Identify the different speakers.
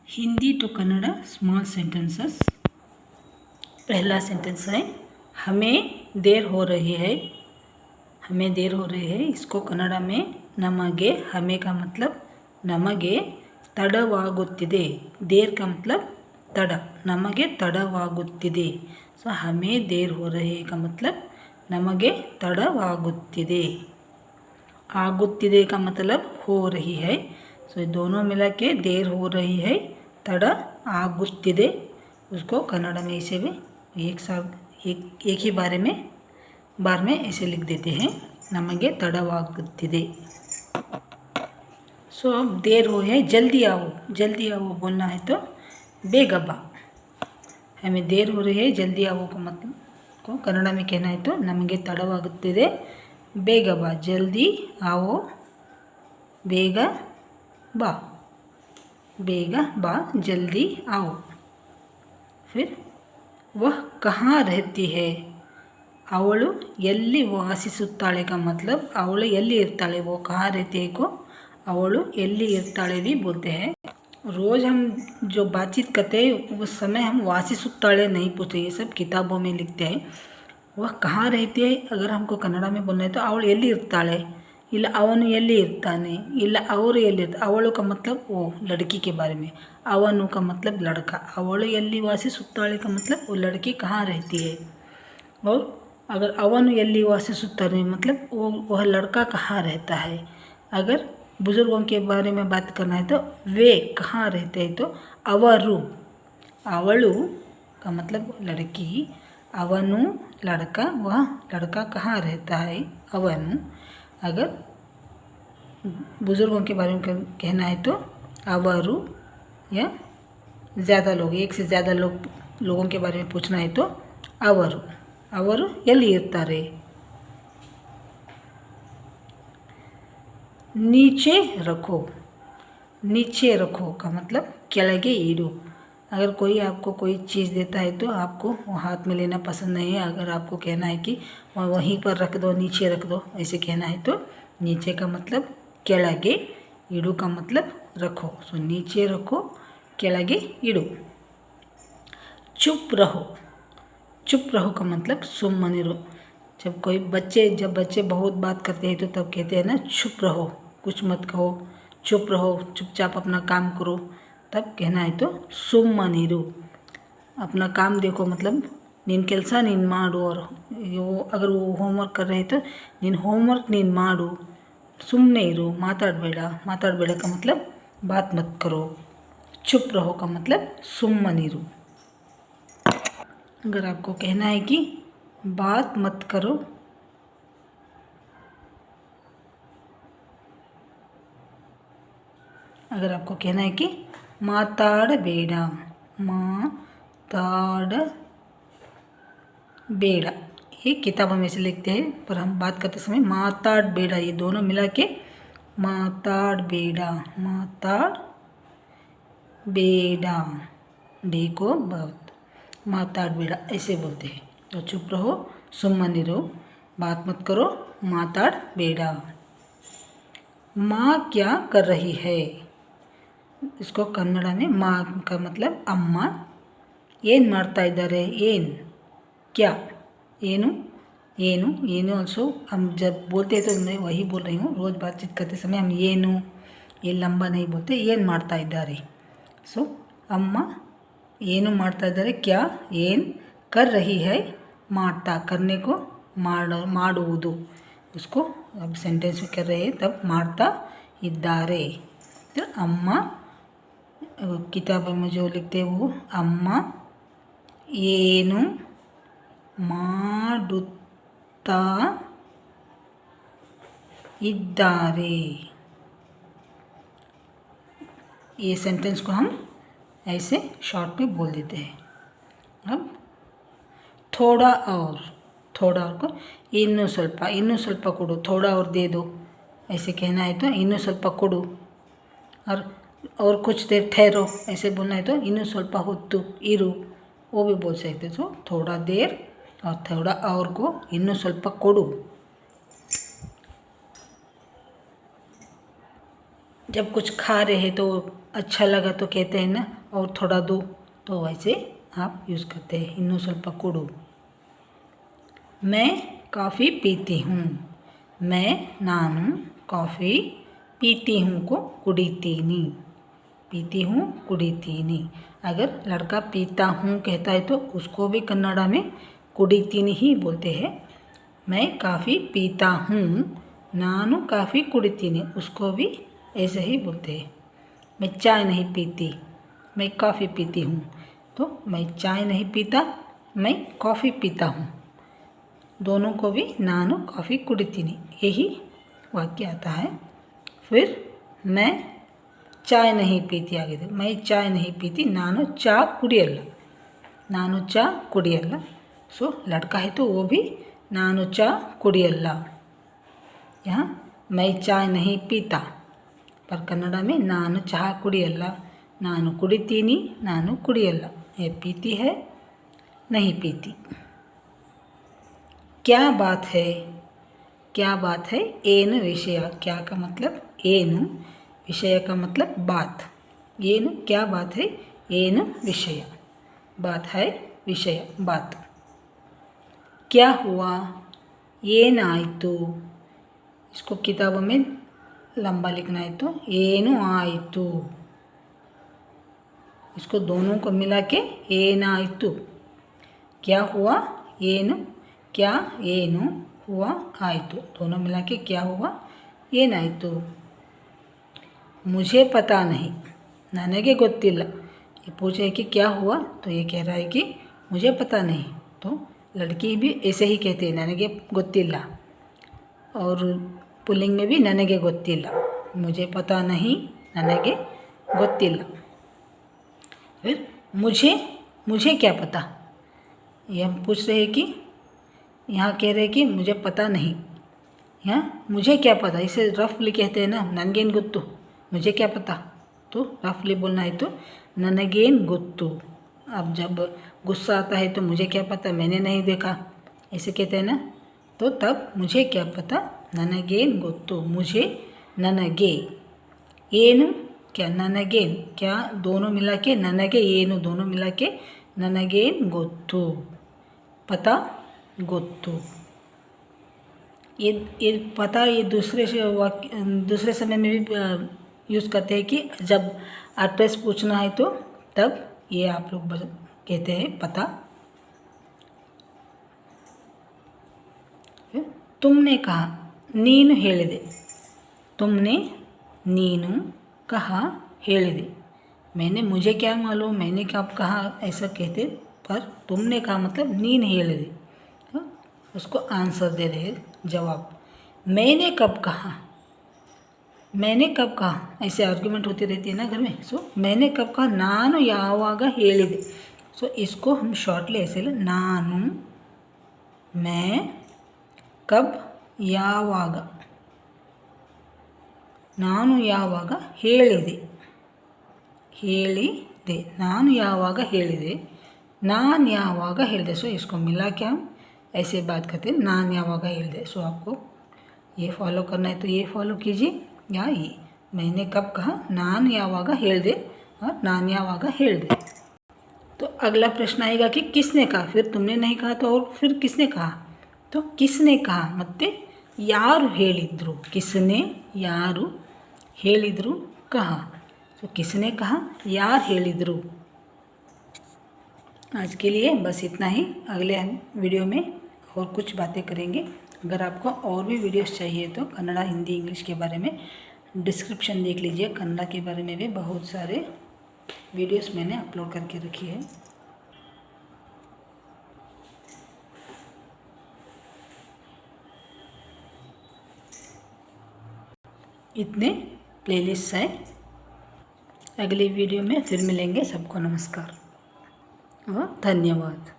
Speaker 1: Hindi to Kannada small sentences. पहला sentence है हमें देर हो रही है। हमें देर हो रही है, इसको कन्नड़ में नಮಗೆ हमें का मतलब नಮಗೆ ತಡವಾಗುತ್ತಿದೆ। देर का मतलब तड़, नಮಗೆ ತಡವಾಗುತ್ತಿದೆ। सो हमें देर हो रही है का मतलब नಮಗೆ ತಡವಾಗುತ್ತಿದೆ। आगुತ್ತಿದೆ का मतलब हो रही है। सो दोनों मिला के देर हो रही है, तड़ आगुತ್ತಿದೆ। उसको कन्नड़ में इसे भी एक साथ एक ही बार में ऐसे लिख देते हैं, नಮಗೆ ತಡವಾಗುತ್ತಿದೆ। सो अब देर हो है, जल्दी आओ बोलना है तो ಬೇಗ ಬಾ। हमें देर हो रही है, जल्दी आओ का मतलब को कन्नड़ में कहना है तो ನಮಗೆ ತಡವಾಗುತ್ತಿದೆ ಬೇಗ ಬಾ। जल्दी आओ, ಬೇಗ ಬಾ, ಬೇಗ ಬಾ, जल्दी आओ। फिर वह कहाँ रहती है, ಅವಳು ಎಲ್ಲಿ ವಾಸಿಸುತ್ತಾಳೆ का मतलब ಅವಳು ಎಲ್ಲಿ ಇರ್ತಾಳೆ, वो कहाँ रहती है को ಅವಳು ಎಲ್ಲಿ ಇರ್ತಾಳೆ भी बोलते हैं। रोज़ हम जो बातचीत करते हैं उस समय हम वासिसुत्ताಳೆ नहीं पूछते, ये सब किताबों में लिखते हैं। वह कहाँ रहती है अगर हमको कन्नड़ में बोलना है तो ಅವಳು ಎಲ್ಲಿ ಇರ್ತಾಳೆ, ಇಲ್ಲ ಅವನು ಎಲ್ಲಿ ಇರ್ತಾನೆ, ಇಲ್ಲ ಅವರು ಎಲ್ಲಿ ಇರ್ತಾರೆ। ಅವಳು का मतलब वो लड़की के बारे में, ಅವನು का मतलब लड़का, ಅವಳು ಎಲ್ಲಿ ವಾಸಿಸುತ್ತಾಳೆ का मतलब वो लड़की कहाँ रहती है। और अगर ಅವನು ಎಲ್ಲಿ ವಾಸಿಸುತ್ತಾನೆ मतलब वह लड़का कहाँ रहता है। अगर बुज़ुर्गों के बारे में बात करना है तो वे कहाँ रहते हैं तो ಅವರು, ಅವಳು का मतलब लड़की, ಅವನು लड़का, वह लड़का कहाँ रहता है ಅವನು। अगर बुज़ुर्गों के बारे में कहना है तो ಅವರು, या ज़्यादा लोग, एक से ज़्यादा लोगों के बारे में पूछना है तो ಅವರು। ಅವರು ಎಲ್ಲಿ ಇರ್ತಾರೆ। नीचे रखो, नीचे रखो का मतलब ಕೆಳಗೆ ಇಡು। अगर कोई आपको कोई चीज़ देता है तो आपको वो हाथ में लेना पसंद नहीं है। अगर आपको कहना है कि वहीं पर रख दो, नीचे रख दो, ऐसे कहना है तो नीचे का मतलब ಕೆಳಗೆ, इडू का मतलब रखो। सो नीचे रखो, ಕೆಳಗೆ इडू। चुप रहो, चुप रहो का मतलब सुम्मनिरो। जब बच्चे बहुत बात करते हैं तो तब कहते हैं ना चुप रहो, कुछ मत कहो, चुप रहो, चुपचाप अपना काम करो, तब कहना है तो सुम्मनिरो। अपना काम देखो मतलब ನಿನ್ನ ಕೆಲಸ ನೀನು ಮಾಡು। और अगर वो होमवर्क कर रहे हैं तो ನಿನ್ನ होमवर्क ನೀನು ಮಾಡು, सुमने इरो, माताड़बेड़ का मतलब बात मत करो। चुप रहो का मतलब सुम्मनिरो। अगर आपको कहना है कि बात मत करो, अगर आपको कहना है कि माताड़बेड़, माताड़बेड़, ये किताबों में से लिखते हैं पर हम बात करते समय माताड़बेड़, ये दोनों मिला के माताड़बेड़, माताड़बेड़, डे को बहुत माताड़बेड़ ऐसे बोलते हैं। तो चुप रहो, सुम्मनिरो, बात मत करो, माताड़बेड़। माँ क्या कर रही है, इसको कन्नड़ में माँ का मतलब अम्मा। ಏನು ಮಾಡ್ತಾ ಇದ್ದಾರೆ, ಏನು क्या, ಏನು ಏನು ಏನು ऑल्सो हम जब बोलते हैं तो मैं वही बोल रही हूँ। रोज़ बातचीत करते समय हम ಏನು ये लंबा नहीं बोलते, ಏನು ಮಾಡ್ತಾ ಇದ್ದಾರೆ। सो अम्मा ಏನು ಮಾಡ್ತಾ ಇದ್ದಾರೆ, क्या ಏನು कर रही है, ಮಾಡ್ತಾ करने को ಮಾಡುವುದು, उसको अब सेंटेंस में कर रहे हैं तब ಮಾಡ್ತಾ ಇದ್ದಾರೆ। तो अम्मा किताब में जो लिखते हैं वो अम्मा ಏನು ಮಾಡುತ್ತಾ ಇದ್ದಾರೆ। ये सेंटेंस को हम ऐसे शॉर्ट में बोल देते हैं। अब थोड़ा और को ಇನ್ನೂ ಸ್ವಲ್ಪ ಕೊಡು, थोड़ा और दे दो, ऐसे कहना है तो ಇನ್ನೂ ಸ್ವಲ್ಪ ಕೊಡು। और कुछ देर ठहरो ऐसे बोलना है तो ಇನ್ನೂ ಸ್ವಲ್ಪ ಹೊತ್ತು ಇರು, वो भी बोल सकते। तो थोड़ा देर और थोड़ा और को ಇನ್ನೂ ಸ್ವಲ್ಪ ಕೊಡು। जब कुछ खा रहे हैं तो अच्छा लगा तो कहते हैं ना, और थोड़ा दो, तो वैसे आप यूज़ करते हैं इन्नू स्वल्प कोडु। मैं कॉफ़ी पीती हूँ। मैं नानु कॉफ़ी पीती हूँ को कुडीतीनी, पीती हूँ कुडीतीनी। अगर लड़का पीता हूँ कहता है तो उसको भी कन्नड़ा में कुडीतीनी ही बोलते हैं। मैं कॉफ़ी पीता हूँ, नानु कॉफ़ी कुडीतीनी, उसको भी ऐसे ही बोलते हैं। मैं चाय नहीं पीती, मैं कॉफ़ी पीती हूँ, तो मैं चाय नहीं पीता, मैं कॉफ़ी पीता हूँ, दोनों को भी नानु कॉफ़ी कुडीतीनी यही वाक्य आता है। फिर मैं चाय नहीं पीती, आगे देखो, मैं चाय नहीं पीती, नानु चा कुडियल्ला, नानु चा कुडियल्ला। सो लड़का है तो वो भी नानु चा कुडियल्ला। यहाँ मैं चाय नहीं पीता, पर कन्नड़ा में नानु चाह कुडियल्ला, नानु कुडितीनी, नानु कुडियल्ला। ये पीती है, नहीं पीती। क्या बात है, क्या बात है, एनु विषय, क्या का मतलब एनु, विषय का मतलब बात। एनु क्या बात है, एनु विषय, बात है विषय, बात। क्या हुआ, ಏನಾಯಿತು, इसको किताबों में लंबा लिखना है तो ಏನು ಆಯಿತು, इसको दोनों को मिला के ಏನಾಯಿತು। क्या हुआ, ಏನು, क्या ಏನು, हुआ ಆಯಿತು, दोनों मिला के क्या हुआ, ಏನಾಯಿತು। मुझे पता नहीं, ನನಗೆ ಗೊತ್ತಿಲ್ಲ। ये पूछे कि क्या हुआ, तो ये कह रहा है कि मुझे पता नहीं। तो लड़की भी ऐसे ही कहते हैं, ನನಗೆ ಗೊತ್ತಿಲ್ಲ, और पुल्लिंग में भी ನನಗೆ ಗೊತ್ತಿಲ್ಲ, मुझे पता नहीं, ನನಗೆ ಗೊತ್ತಿಲ್ಲ। फिर मुझे क्या पता, ये हम पूछ रहे हैं कि यहाँ कह रहे हैं कि मुझे पता नहीं, यहाँ मुझे क्या पता, इसे रफली कहते हैं ना, ನನಗೇನು ಗೊತ್ತು, मुझे क्या पता, तो रफली बोलना है तो ನನಗೇನು ಗೊತ್ತು। अब जब गुस्सा आता है तो मुझे क्या पता, मैंने नहीं देखा, ऐसे कहते हैं ना, तो तब मुझे क्या पता, ನನಗೇನು ಗೊತ್ತು, मुझे, ನನಗೆ, ಏನು क्या, ನನಗೇನು क्या, दोनों मिला के ನನಗೆ ಏನು, दोनों मिला के ನನಗೇನು ಗೊತ್ತು, पता ಗೊತ್ತು। ये पता ये दूसरे समय में भी यूज़ करते हैं कि जब एड्रेस पूछना है तो तब ये आप लोग कहते हैं पता। तुमने कहा, नीनु ಹೇಳಿದೆ, तुमने, नीनु, कहा, ಹೇಳಿದೆ। मैंने, मुझे क्या मालूम, मैंने कब कहा, ऐसा कहते, पर तुमने कहा मतलब नीन ಹೇಳಿದೆ, उसको आंसर दे रहे, जवाब। मैंने कब कहा, मैंने कब कहा, ऐसे आर्ग्यूमेंट होती रहती है ना घर में। सो मैंने कब कहा, ನಾನು ಯಾವಾಗ ಹೇಳಿದೆ। सो इसको हम शॉर्टली ऐसे ले, ನಾನು, मैं, कब, ಯಾವಾಗ, ನಾನು ಯಾವಾಗ ಹೇಳಿದೆ, ಹೇಳಿದೆ, ನಾನು ಯಾವಾಗ ಹೇಳಿದೆ, ನಾನು ಯಾವಾಗ ಹೇಳಿದೆ। सो इसको मिला के हम ऐसे बात करते हैं, ನಾನು ಯಾವಾಗ ಹೇಳಿದೆ। सो आपको ये फॉलो करना है तो ये फॉलो कीजिए, या ये मैंने कब कहा, ನಾನು ಯಾವಾಗ ಹೇಳಿದೆ और ನಾನು ಯಾವಾಗ ಹೇಳಿದೆ। तो अगला प्रश्न आएगा कि किसने कहा, फिर तुमने नहीं कहा तो और फिर किसने कहा, तो किसने कहा ಮತ್ತೆ ಯಾರು ಹೇಳಿದ್ರು, किसने, ಯಾರು, ಹೇಳಿದ್ರು, कहा। तो किसने कहा, यार ಹೇಳಿದ್ರು। आज के लिए बस इतना ही, अगले वीडियो में और कुछ बातें करेंगे। अगर आपको और भी वीडियोस चाहिए तो कन्नड़ा, हिंदी, इंग्लिश के बारे में डिस्क्रिप्शन देख लीजिए, कन्नड़ा के बारे में भी बहुत सारे वीडियोस मैंने अपलोड करके रखी है। इतने प्लेलिस्ट हैं। अगली वीडियो में फिर मिलेंगे। सबको नमस्कार और धन्यवाद।